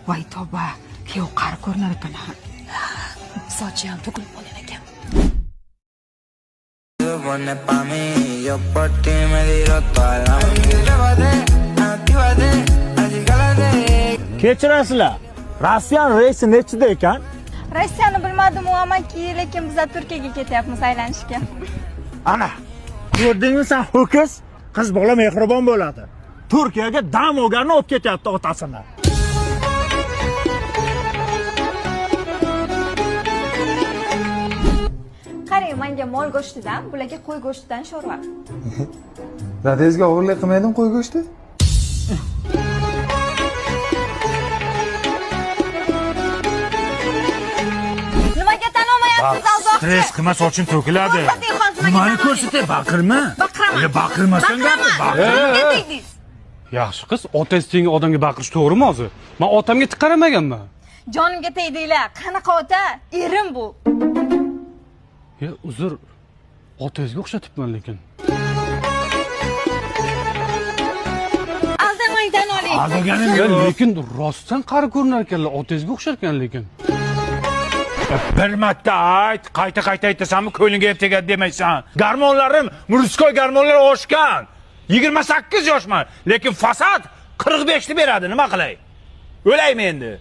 Voy tavba, kuyov qari ko'rinar ekan. Sochi ham to'kilib qolgan ekan. Pone pa mí, yo por ti me tiro toda la vida. Actívate, acicálate. Kechirasizlar. Rossiyan reysi nechida ekan? Rossiyani bilmadim amaki, lekin biz Turkiyaga ketyapmiz aylanishga. Ana, ko'rdingmi sen ho'kiz? Qiz bola mehribon bo'ladi. Turkiyaga dam olganni olib ketyapti otasini. Qarang, menga mol go'shtidan, bularga qo'y go'shtidan sho'rva. Dadangizga o'g'irlik qilmaydimi qo'y go'shti? Nimaga tanomayapsiz uzoqqa? Stress qilma, soching to'kiladi. Nimani ko'rsatay, baqirma. Baqiraman. Baqirmasdan gapir. Yaxshi qiz, otangiz tengi odamga baqirish to'g'rimi o'zi? Men otamga tik qaramaganman. Jonimga tegdinglar. Qanaqa ota? Erim bu. Uzr. Otangizga o'xshatibman lekin. Aldamaydan oling. Aldaganim Lekin rostdan qari ko'rinar ekanlar, otangizga o'xshar ekan lekin. Bir marta ayt, qayta aytasanmi ko'nglimga ham tegadi demaysan. Garmonlarim, murskoy garmonlar oshgan. 28 yoshman, lekin fasad 45 ni beradi, nima qilay? O'laymi endi?